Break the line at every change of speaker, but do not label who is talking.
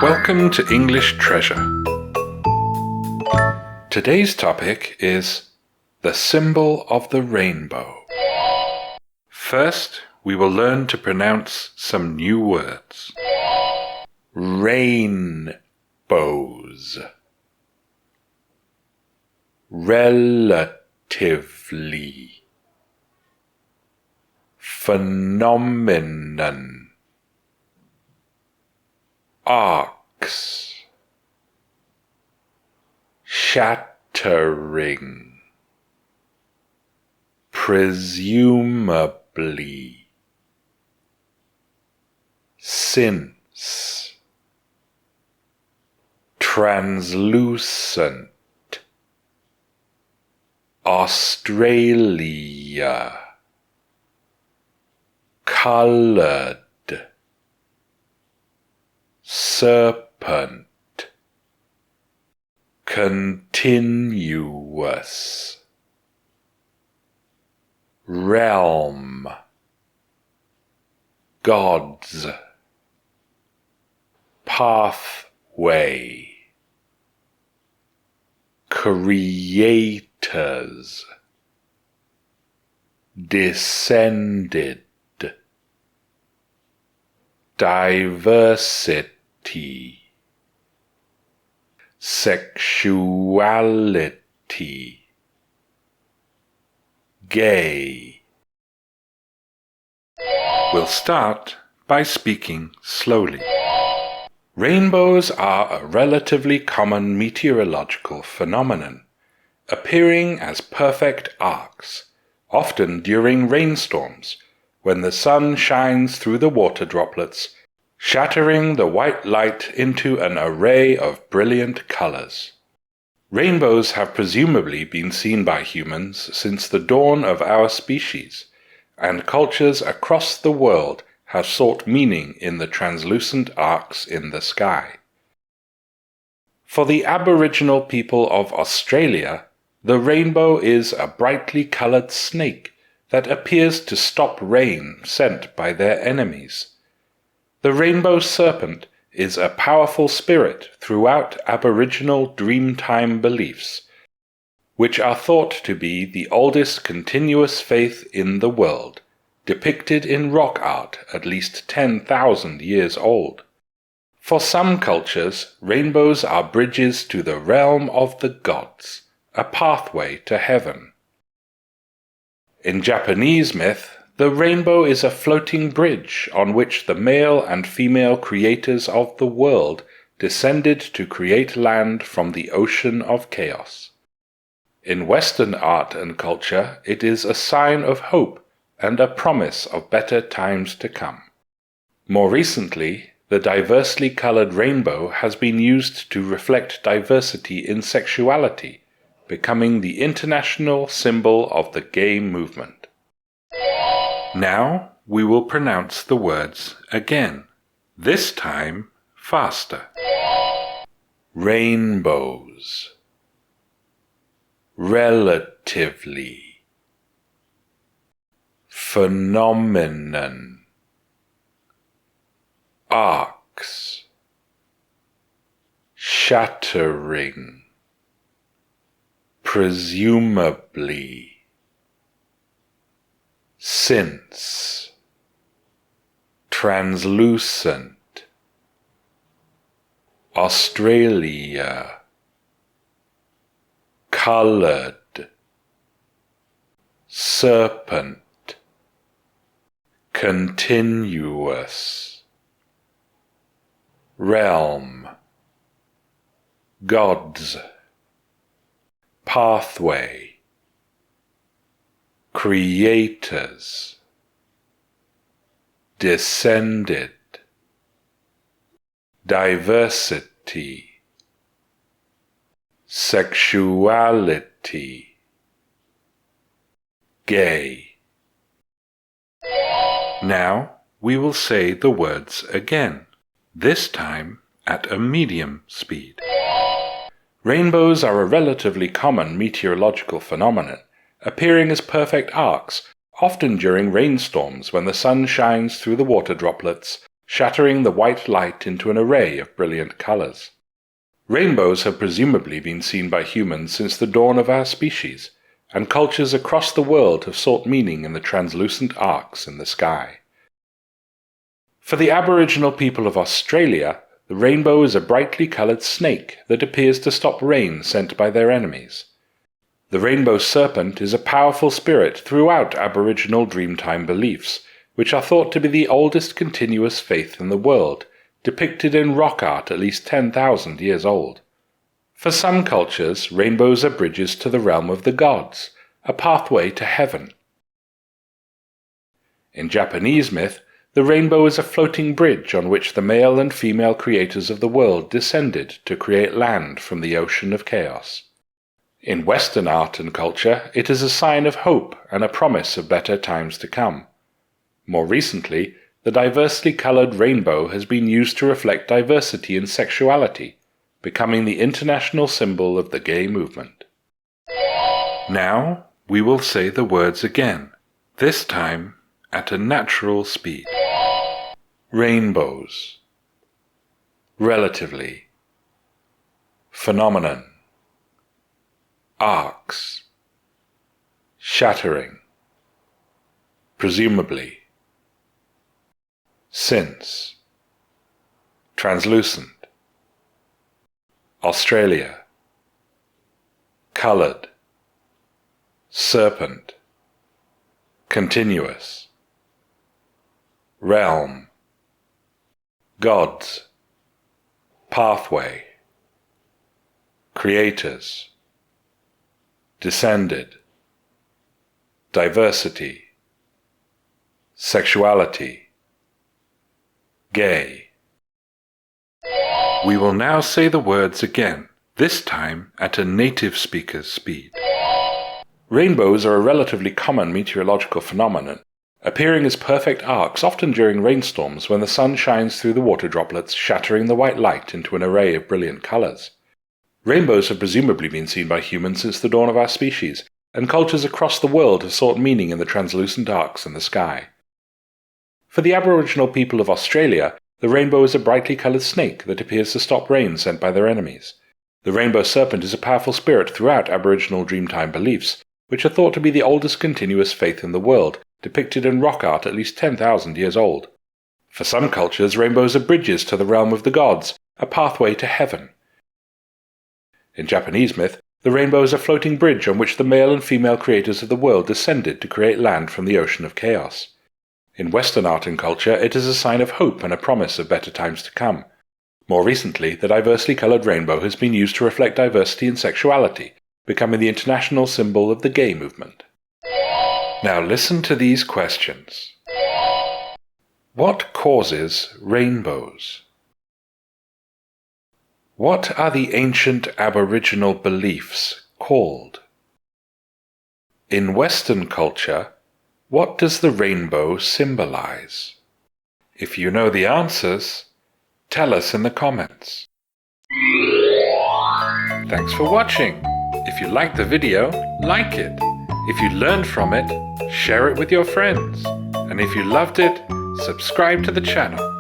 Welcome to English Treasure. Today's topic is the symbol of the rainbow. First, we will learn to pronounce some new words. Rainbows. Relatively. Phenomenon. Arcs. Shattering. Presumably. Since. Translucent. Australia. Coloured. Serpent. Continuous. Realm. Gods. Pathway. Creators. Descended. Diversity. Sexuality. Gay. We'll start by speaking slowly. Rainbows are a relatively common meteorological phenomenon, appearing as perfect arcs, often during rainstorms, when the sun shines through the water droplets, shattering the white light into an array of brilliant colors. Rainbows have presumably been seen by humans since the dawn of our species, and cultures across the world have sought meaning in the translucent arcs in the sky. For the Aboriginal people of Australia, the rainbow is a brightly colored snake that appears to stop rain sent by their enemies. The rainbow serpent is a powerful spirit throughout Aboriginal Dreamtime beliefs, which are thought to be the oldest continuous faith in the world, depicted in rock art at least 10,000 years old. For some cultures, rainbows are bridges to the realm of the gods, a pathway to heaven. In Japanese myth, the rainbow is a floating bridge on which the male and female creators of the world descended to create land from the ocean of chaos. In Western art and culture, it is a sign of hope and a promise of better times to come. More recently, the diversely colored rainbow has been used to reflect diversity in sexuality, becoming the international symbol of the gay movement. Now we will pronounce the words again, this time faster. Rainbows. Relatively. Phenomenon. Arcs. Shattering. Presumably. Since. Translucent. Australia. Coloured. Serpent. Continuous. Realm. Gods. Pathway. Creators. Descended. Diversity. Sexuality. Gay. Now we will say the words again, this time at a medium speed. Rainbows are a relatively common meteorological phenomenon, appearing as perfect arcs, often during rainstorms when the sun shines through the water droplets, shattering the white light into an array of brilliant colors. Rainbows have presumably been seen by humans since the dawn of our species, and cultures across the world have sought meaning in the translucent arcs in the sky. For the Aboriginal people of Australia, the rainbow is a brightly coloured snake that appears to stop rain sent by their enemies. The rainbow serpent is a powerful spirit throughout Aboriginal Dreamtime beliefs, which are thought to be the oldest continuous faith in the world, depicted in rock art at least 10,000 years old. For some cultures, rainbows are bridges to the realm of the gods, a pathway to heaven. In Japanese myth, the rainbow is a floating bridge on which the male and female creators of the world descended to create land from the ocean of chaos. In Western art and culture, it is a sign of hope and a promise of better times to come. More recently, the diversely colored rainbow has been used to reflect diversity in sexuality, becoming the international symbol of the gay movement. Now we will say the words again, this time at a natural speed. Rainbows. Relatively. Phenomenon. Arcs. Shattering. Presumably. Since. Translucent. Australia. Coloured. Serpent. Continuous. Realm. Gods. Pathway. Creators. Descended. Diversity. Sexuality. Gay. We will now say the words again, this time at a native speaker's speed. Rainbows are a relatively common meteorological phenomenon, appearing as perfect arcs often during rainstorms when the sun shines through the water droplets, shattering the white light into an array of brilliant colors. Rainbows have presumably been seen by humans since the dawn of our species, and cultures across the world have sought meaning in the translucent arcs in the sky. For the Aboriginal people of Australia, the rainbow is a brightly coloured snake that appears to stop rain sent by their enemies. The rainbow serpent is a powerful spirit throughout Aboriginal Dreamtime beliefs, which are thought to be the oldest continuous faith in the world, depicted in rock art at least 10,000 years old. For some cultures, rainbows are bridges to the realm of the gods, a pathway to heaven. In Japanese myth, the rainbow is a floating bridge on which the male and female creators of the world descended to create land from the ocean of chaos. In Western art and culture, it is a sign of hope and a promise of better times to come. More recently, the diversely coloured rainbow has been used to reflect diversity in sexuality, becoming the international symbol of the gay movement. Now listen to these questions. What causes rainbows? What are the ancient Aboriginal beliefs called? In Western culture, what does the rainbow symbolize? If you know the answers, tell us in the comments. Thanks for watching. If you liked the video, like it. If you learned from it, share it with your friends. And if you loved it, subscribe to the channel.